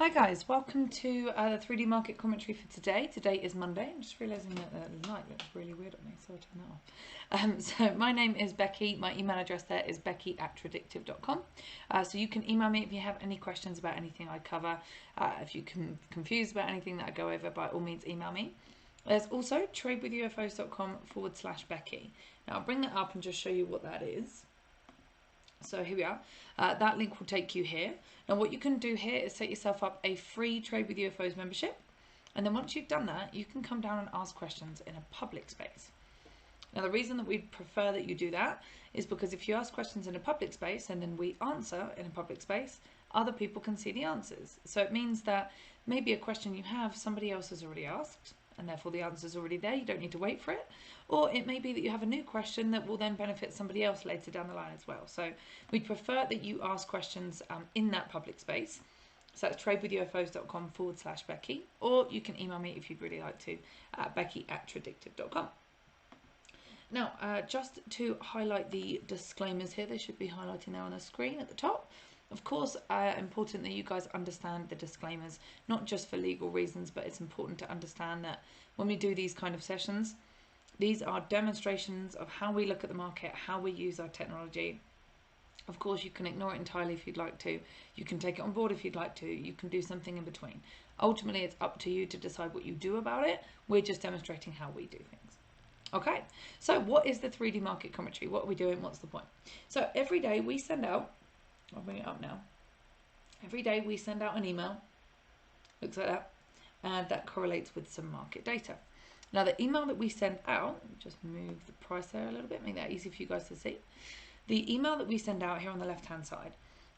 Hi guys, welcome to the 3D market commentary for today. Today is Monday. I'm just realising that the light looks really weird on me, so I'll turn that off. So my name is Becky. My email address there is becky@tradictive.com. So you can email me if you have any questions about anything I cover. If you're confused about anything that I go over, by all means email me. There's also tradewithufos.com/Becky. Now I'll bring that up and just show you what that is. So here we are. That link will take you here. Now what you can do here is set yourself up a free Trade with UFOs membership. And then once you've done that, you can come down and ask questions in a public space. Now the reason that we prefer that you do that is because if you ask questions in a public space and then we answer in a public space, other people can see the answers. So it means that maybe a question you have, somebody else has already asked, and therefore the answer is already there, you don't need to wait for it. Or it may be that you have a new question that will then benefit somebody else later down the line as well. So we prefer that you ask questions in that public space. So that's tradewithufos.com/Becky, or you can email me if you'd really like to at becky@tradictive.com. Now, just to highlight the disclaimers here, they should be highlighting there on the screen at the top. Of course, important that you guys understand the disclaimers, not just for legal reasons, but it's important to understand that when we do these kind of sessions, these are demonstrations of how we look at the market, how we use our technology. Of course, you can ignore it entirely if you'd like to. You can take it on board if you'd like to. You can do something in between. Ultimately, it's up to you to decide what you do about it. We're just demonstrating how we do things. Okay, so what is the 3D market commentary? What are we doing? What's the point? So every day we send out, I'll bring it up now. Every day we send out an email, looks like that, and that correlates with some market data. Now the email that we send out, just move the price there a little bit, make that easy for you guys to see. The email that we send out here on the left hand side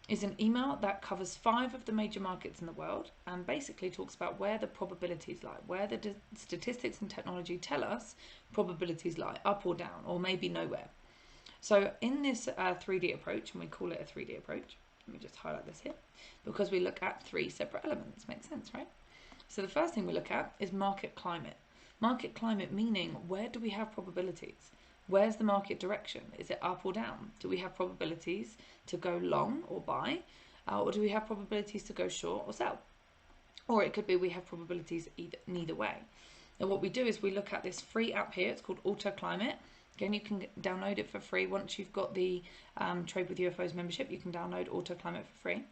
is an email that covers 5 of the major markets in the world and basically talks about where the probabilities lie, where the statistics and technology tell us probabilities lie, up or down, or maybe nowhere. So in this 3D approach, and we call it a 3D approach, let me just highlight this here, because we look at 3 separate elements. Makes sense, right? So the first thing we look at is market climate. Market climate meaning, where do we have probabilities? Where's the market direction? Is it up or down? Do we have probabilities to go long or buy? Or do we have probabilities to go short or sell? Or it could be we have probabilities neither way. And what we do is we look at this free app here. It's called AutoClimate. Again, you can download it for free. Once you've got the Trade with UFOs membership, you can download AutoClimate for free.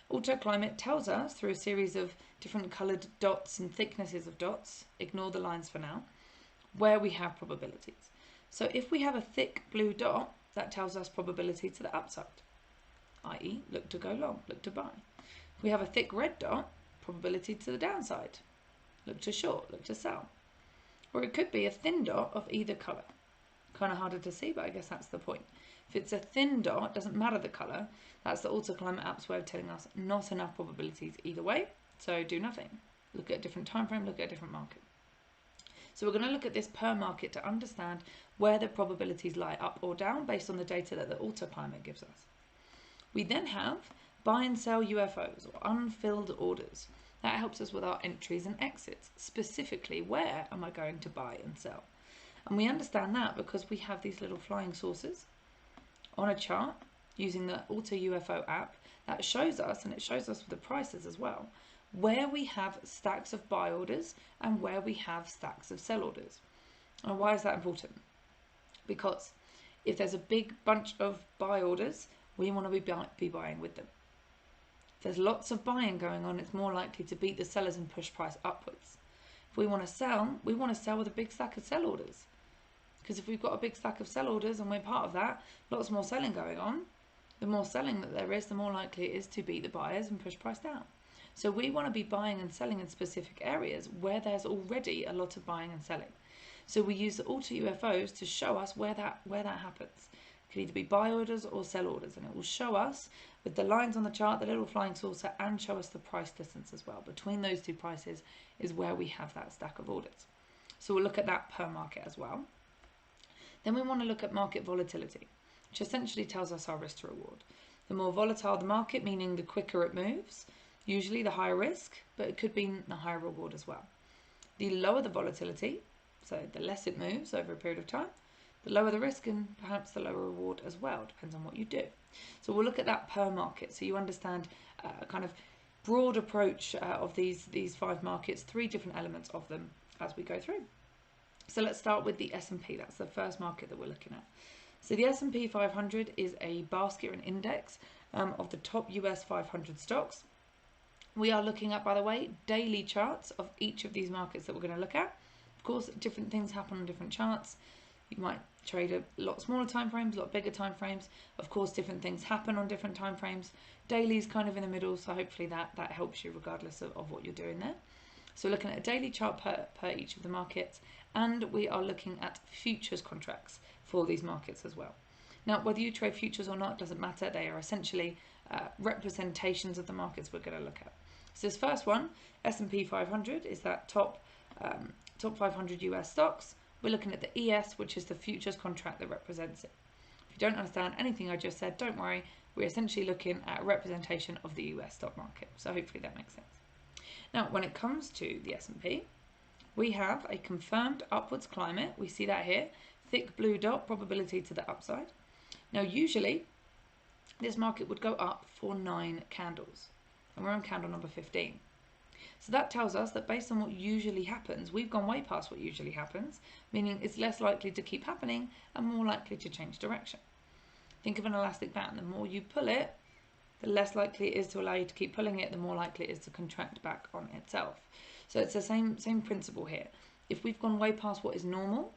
AutoClimate tells us through a series of different coloured dots and thicknesses of dots, ignore the lines for now, where we have probabilities. So if we have a thick blue dot, that tells us probability to the upside, i.e. look to go long, look to buy. If we have a thick red dot, probability to the downside, look to short, look to sell. Or it could be a thin dot of either colour. Kind of harder to see, but I guess that's the point. If it's a thin dot, doesn't matter the colour, that's the AutoClimate app's way of telling us not enough probabilities either way, so do nothing. Look at a different time frame, look at a different market. So we're going to look at this per market to understand where the probabilities lie up or down based on the data that the AutoClimate gives us. We then have buy and sell UFOs, or unfilled orders. That helps us with our entries and exits, specifically where am I going to buy and sell. And we understand that because we have these little flying saucers on a chart using the AutoUFO app that shows us, and it shows us with the prices as well, where we have stacks of buy orders and where we have stacks of sell orders. And why is that important? Because if there's a big bunch of buy orders, we want to be buying with them. If there's lots of buying going on, it's more likely to beat the sellers and push price upwards. If we want to sell with a big stack of sell orders. Because if we've got a big stack of sell orders and we're part of that, lots more selling going on, the more selling that there is, the more likely it is to beat the buyers and push price down. So we want to be buying and selling in specific areas where there's already a lot of buying and selling. So we use the AutoUFOs to show us where that happens. It could either be buy orders or sell orders, and it will show us with the lines on the chart, the little flying saucer, and show us the price distance as well. Between those two prices is where we have that stack of orders. So we'll look at that per market as well. Then we want to look at market volatility, which essentially tells us our risk to reward. The more volatile the market, meaning the quicker it moves, usually the higher risk, but it could be the higher reward as well. The lower the volatility, so the less it moves over a period of time, the lower the risk and perhaps the lower reward as well, depends on what you do. So we'll look at that per market so you understand kind of broad approach of these 5 markets, 3 different elements of them as we go through. So let's start with the S&P. That's the first market that we're looking at. So the S&P 500 is a basket, an index of the top US 500 stocks. We are looking at, by the way, daily charts of each of these markets that we're going to look at. Of course, different things happen on different charts. You might trade a lot smaller time frames, a lot bigger time frames. Of course, different things happen on different time frames. Daily is kind of in the middle, so hopefully that helps you regardless of what you're doing there. So we're looking at a daily chart per each of the markets, and we are looking at futures contracts for these markets as well. Now, whether you trade futures or not doesn't matter. They are essentially representations of the markets we're going to look at. So this first one, S&P 500, is that top 500 US stocks. We're looking at the ES, which is the futures contract that represents it. If you don't understand anything I just said, don't worry. We're essentially looking at a representation of the US stock market. So hopefully that makes sense. Now, when it comes to the S&P, we have a confirmed upwards climate. We see that here, thick blue dot, probability to the upside. Now, usually this market would go up for 9 candles, and we're on candle number 15. So that tells us that based on what usually happens, we've gone way past what usually happens, meaning it's less likely to keep happening and more likely to change direction. Think of an elastic band. The more you pull it, the less likely it is to allow you to keep pulling it, the more likely it is to contract back on itself. So it's the same principle here. If we've gone way past what is normal,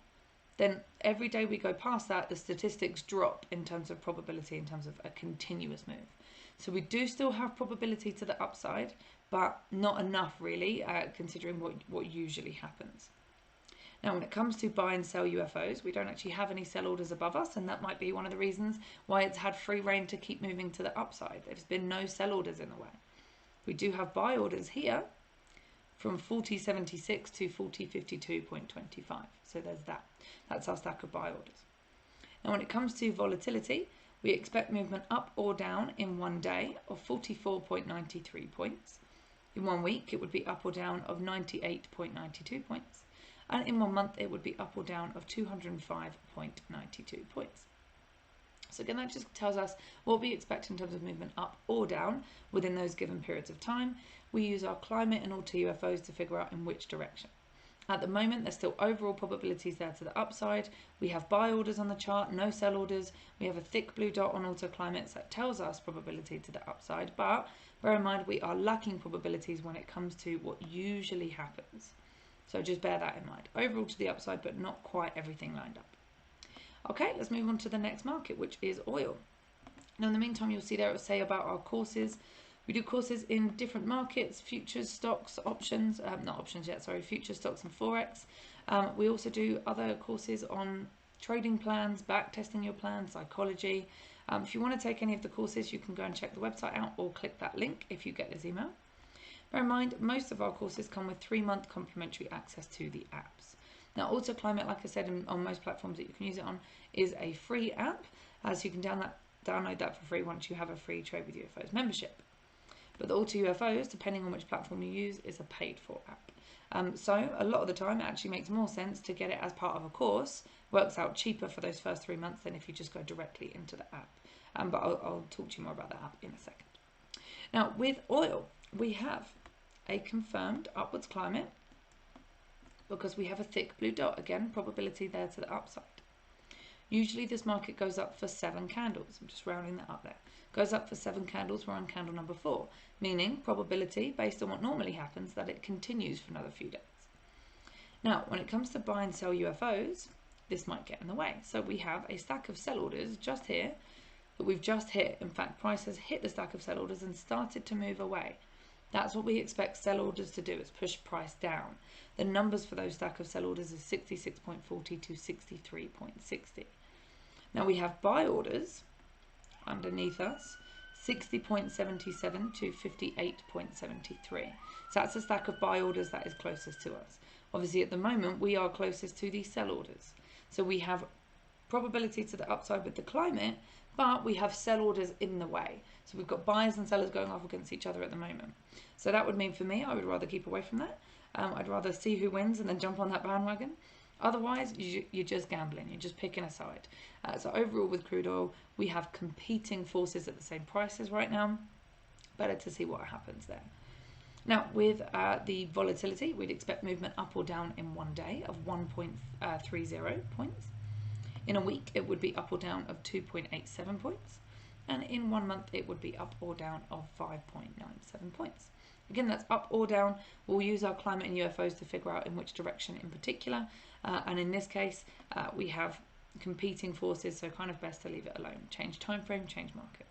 then every day we go past that, the statistics drop in terms of probability, in terms of a continuous move. So we do still have probability to the upside, but not enough really, considering what usually happens. Now, when it comes to buy and sell UFOs, we don't actually have any sell orders above us, and that might be one of the reasons why it's had free reign to keep moving to the upside. There's been no sell orders in the way. We do have buy orders here from 40.76 to 40.52.25. So there's that. That's our stack of buy orders. Now, when it comes to volatility, we expect movement up or down in one day of 44.93 points. In 1 week, it would be up or down of 98.92 points. And in 1 month, it would be up or down of 205.92 points. So again, that just tells us what we expect in terms of movement up or down within those given periods of time. We use our climate and AutoUFOs to figure out in which direction. At the moment, there's still overall probabilities there to the upside. We have buy orders on the chart, no sell orders. We have a thick blue dot on auto climates that tells us probability to the upside. But bear in mind, we are lacking probabilities when it comes to what usually happens. So just bear that in mind. Overall to the upside, but not quite everything lined up. Okay, let's move on to the next market, which is oil. Now, in the meantime, you'll see there it will say about our courses. We do courses in different markets, futures, stocks, options, not options yet, sorry, futures, stocks and Forex. We also do other courses on trading plans, back testing your plans, psychology. If you want to take any of the courses, you can go and check the website out or click that link if you get this email. Bear in mind, most of our courses come with 3-month complimentary access to the apps. Now, AutoClimate, like I said, on most platforms that you can use it on, is a free app, as you can download that for free once you have a free Trade with UFOs membership. But the AutoUFOs, depending on which platform you use, is a paid-for app. So a lot of the time, it actually makes more sense to get it as part of a course. Works out cheaper for those first 3 months than if you just go directly into the app. But I'll talk to you more about that app in a second. Now, with oil, we have a confirmed upwards climate because we have a thick blue dot. Again, probability there to the upside. Usually this market goes up for 7 candles. I'm just rounding that up there. Goes up for 7 candles. We're on candle number 4, meaning probability based on what normally happens that it continues for another few days. Now, when it comes to buy and sell UFOs, this might get in the way. So we have a stack of sell orders just here that we've just hit. In fact, price has hit the stack of sell orders and started to move away. That's what we expect sell orders to do, is push price down. The numbers for those stack of sell orders is 66.40 to 63.60. Now we have buy orders underneath us, 60.77 to 58.73. So that's a stack of buy orders that is closest to us. Obviously at the moment we are closest to the sell orders. So we have probability to the upside with the climate, but we have sell orders in the way. So we've got buyers and sellers going off against each other at the moment. So that would mean for me, I would rather keep away from that. I'd rather see who wins and then jump on that bandwagon. Otherwise, you're just gambling. You're just picking a side. So overall with crude oil, we have competing forces at the same prices right now. better to see what happens there. Now, with the volatility, we'd expect movement up or down in one day of 1.30 points. In a week, it would be up or down of 2.87 points. And in 1 month, it would be up or down of 5.97 points. Again, that's up or down. We'll use our climate and UFOs to figure out in which direction in particular. And in this case, we have competing forces, so kind of best to leave it alone. Change time frame, change market.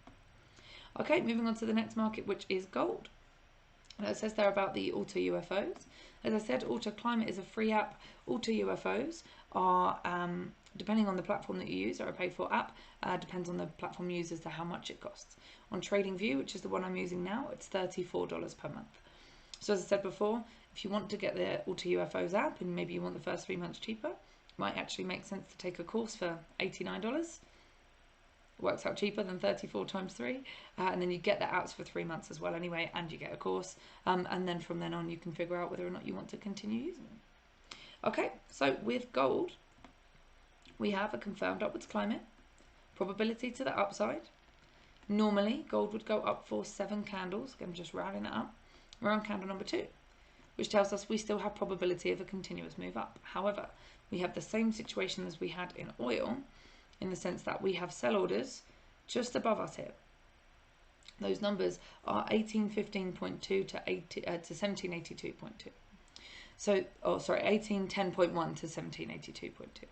Okay, moving on to the next market, which is gold. Now it says there about the AutoUFOs. As I said, AutoClimate is a free app. AutoUFOs are, depending on the platform that you use, are a paid-for app. Depends on the platform you use as to how much it costs. On TradingView, which is the one I'm using now, it's $34 per month. So as I said before, if you want to get the AutoUFOs app and maybe you want the first 3 months cheaper, it might actually make sense to take a course for $89. Works out cheaper than 34 times 3, and then you get the apps for 3 months as well anyway, and you get a course, and then from then on you can figure out whether or not you want to continue using them. Okay, so with gold, we have a confirmed upwards climate, probability to the upside. Normally, gold would go up for 7 candles, again just rounding that up. We're on candle number 2, which tells us we still have probability of a continuous move up. However, we have the same situation as we had in oil, in the sense that we have sell orders just above us here. Those numbers are 1815.2 to 1782.2. So, 1810.1 to 1782.2.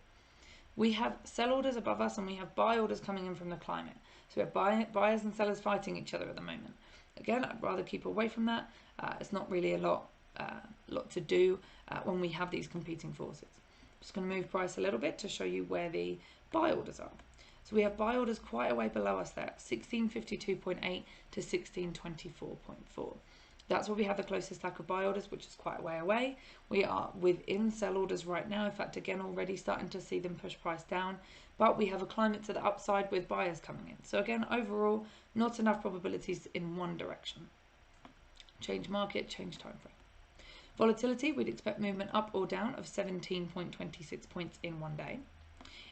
We have sell orders above us and we have buy orders coming in from the climate. So we have buyers and sellers fighting each other at the moment. Again, I'd rather keep away from that. It's not really a lot to do when we have these competing forces. I'm just going to move price a little bit to show you where the buy orders are. So we have buy orders quite a way below us there, 1652.8 to 1624.4. That's where we have the closest stack of buy orders, which is quite a way away. We are within sell orders right now. In fact, again, already starting to see them push price down. But we have a climate to the upside with buyers coming in. So again, overall, not enough probabilities in one direction. Change market, change time frame. Volatility, we'd expect movement up or down of 17.26 points in 1 day.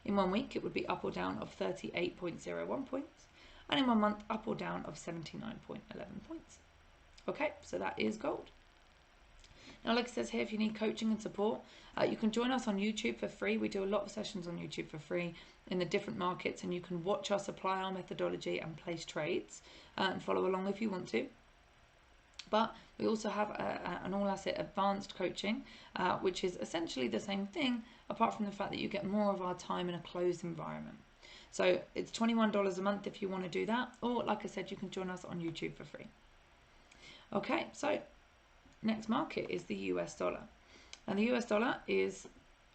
In 1 week, it would be up or down of 38.01 points. And in 1 month, up or down of 79.11 points. Okay, so that is gold. Now, like it says here, if you need coaching and support, you can join us on YouTube for free. We do a lot of sessions on YouTube for free in the different markets, and you can watch us apply our methodology and place trades and follow along if you want to. But we also have an all-asset advanced coaching, which is essentially the same thing, apart from the fact that you get more of our time in a closed environment. So it's $21 a month if you want to do that, or like I said, you can join us on YouTube for free. Okay, so next market is the US dollar. And the US dollar is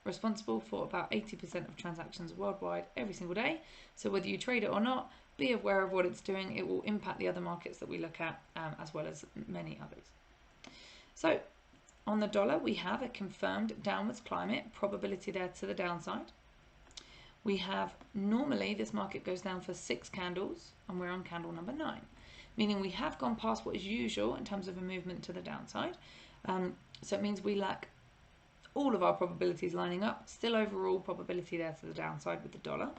responsible for about 80% of transactions worldwide every single day. So whether you trade it or not, be aware of what it's doing. It will impact the other markets that we look at, as well as many others. So on the dollar, we have a confirmed downwards climate, probability there to the downside. We have, normally this market goes down for 6 candles, and we're on candle number 9. Meaning we have gone past what is usual in terms of a movement to the downside. So it means we lack all of our probabilities lining up. Still overall probability there to the downside with the dollar.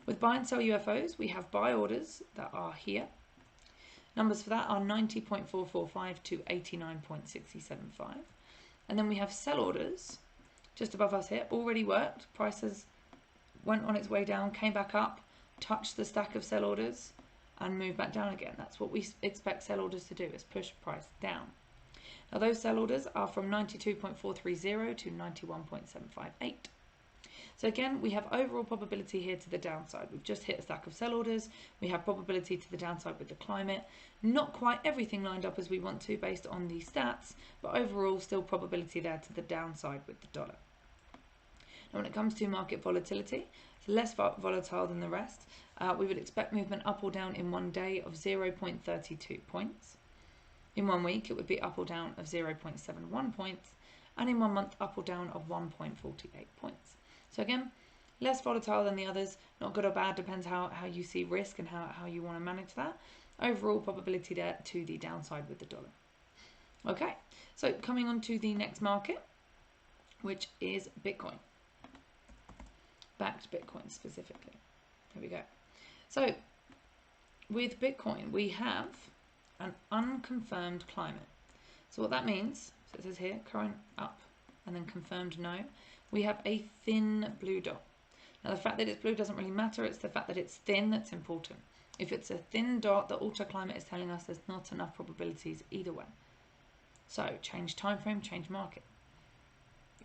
With buy and sell UFOs, we have buy orders that are here. Numbers for that are 90.445 to 89.675. And then we have sell orders just above us here, already worked. Prices went on its way down, came back up, touched the stack of sell orders, and move back down again. That's what we expect sell orders to do, is push price down. Now those sell orders are from 92.430 to 91.758. So again, we have overall probability here to the downside. We've just hit a stack of sell orders. We have probability to the downside with the climate. Not quite everything lined up as we want to based on the stats, but overall still probability there to the downside with the dollar. Now when it comes to market volatility, it's less volatile than the rest. We would expect movement up or down in 1 day of 0.32 points. In 1 week, it would be up or down of 0.71 points. And in 1 month, up or down of 1.48 points. So again, less volatile than the others. Not good or bad, depends how you see risk and how you want to manage that. Overall probability there to the downside with the dollar. Okay, so coming on to the next market, which is Bitcoin. Backed Bitcoin specifically. There we go. So with Bitcoin, we have an unconfirmed climate. So what that means, so it says here, current up, and then confirmed no. We have a thin blue dot. Now the fact that it's blue doesn't really matter, it's the fact that it's thin that's important. If it's a thin dot, the auto climate is telling us there's not enough probabilities either way. So change time frame, change market.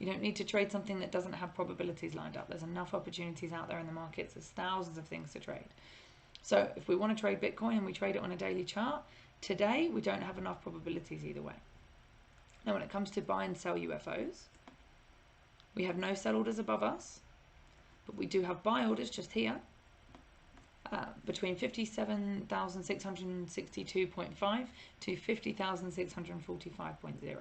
You don't need to trade something that doesn't have probabilities lined up. There's enough opportunities out there in the markets. There's thousands of things to trade. So if we want to trade Bitcoin and we trade it on a daily chart, today we don't have enough probabilities either way. Now when it comes to buy and sell UFOs, we have no sell orders above us, but we do have buy orders just here between 57,662.5 to 50,645.0.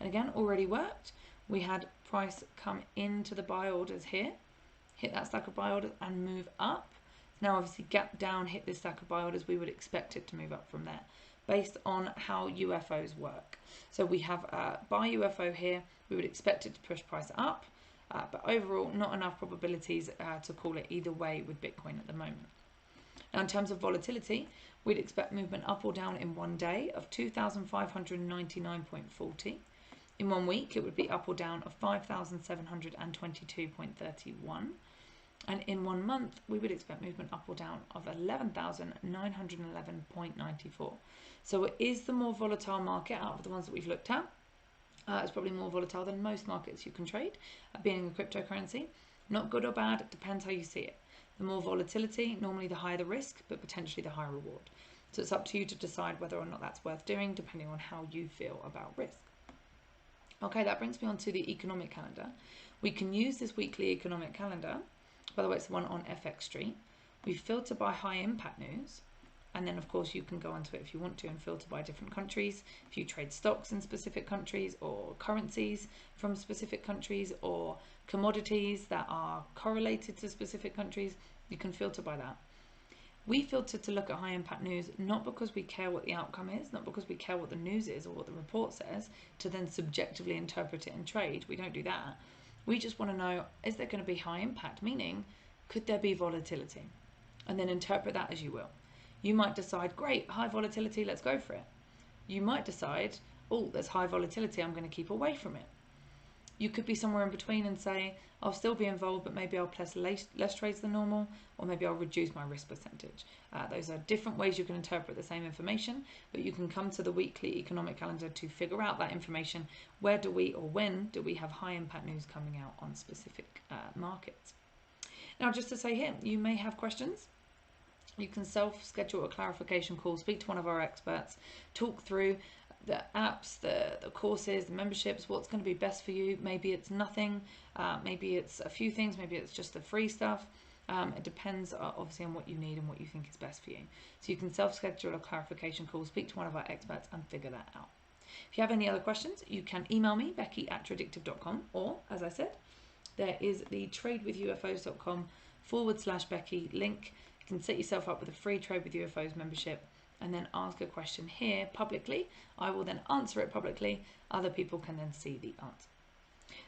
And again, already worked. We had price come into the buy orders here, hit that stack of buy orders and move up. Now obviously gap down, hit this stack of buy orders, we would expect it to move up from there based on how UFOs work. So we have a buy UFO here, we would expect it to push price up, but overall not enough probabilities to call it either way with Bitcoin at the moment. Now in terms of volatility, we'd expect movement up or down in one day of 2,599.40. In 1 week, it would be up or down of 5,722.31. And in 1 month, we would expect movement up or down of 11,911.94. So it is the more volatile market out of the ones that we've looked at. It's probably more volatile than most markets you can trade, being a cryptocurrency. Not good or bad, it depends how you see it. The more volatility, normally the higher the risk, but potentially the higher reward. So it's up to you to decide whether or not that's worth doing, depending on how you feel about risk. Okay, that brings me on to the economic calendar. We can use this weekly economic calendar. By the way, it's the one on FX Street. We filter by high impact news. And then, of course, you can go onto it if you want to and filter by different countries. If you trade stocks in specific countries or currencies from specific countries or commodities that are correlated to specific countries, you can filter by that. We filter to look at high impact news, not because we care what the outcome is, not because we care what the news is or what the report says, to then subjectively interpret it and trade. We don't do that. We just want to know, is there going to be high impact? Meaning, could there be volatility? And then interpret that as you will. You might decide, great, high volatility, let's go for it. You might decide, oh, there's high volatility, I'm going to keep away from it. You could be somewhere in between and say, I'll still be involved, but maybe I'll place less trades than normal, or maybe I'll reduce my risk percentage. Those are different ways you can interpret the same information, but you can come to the weekly economic calendar to figure out that information. Where do we, or when do we have high impact news coming out on specific markets? Now, just to say here, you may have questions. You can self-schedule a clarification call, speak to one of our experts, talk through the apps, the courses, the memberships, what's going to be best for you. Maybe it's nothing, maybe it's a few things, maybe it's just the free stuff. It depends obviously on what you need and what you think is best for you. So you can self-schedule a clarification call, speak to one of our experts and figure that out. If you have any other questions, you can email me, becky@tradictive.com, or as I said, there is the tradewithufos.com/Becky link. You can set yourself up with a free Trade with UFOs membership and then ask a question here publicly. I will then answer it publicly. Other people can then see the answer.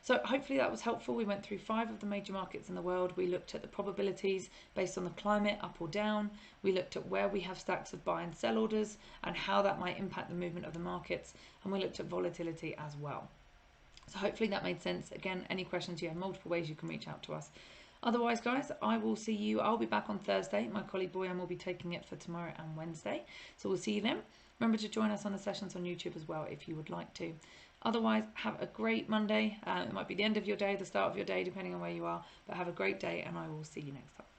So hopefully that was helpful. We went through 5 of the major markets in the world. We looked at the probabilities based on the climate, up or down. We looked at where we have stacks of buy and sell orders and how that might impact the movement of the markets. And we looked at volatility as well. So hopefully that made sense. Again, any questions, you have multiple ways you can reach out to us. Otherwise, guys, I will see you. I'll be back on Thursday. My colleague Boyan will be taking it for tomorrow and Wednesday. So we'll see you then. Remember to join us on the sessions on YouTube as well if you would like to. Otherwise, have a great Monday. It might be the end of your day, the start of your day, depending on where you are. But have a great day and I will see you next time.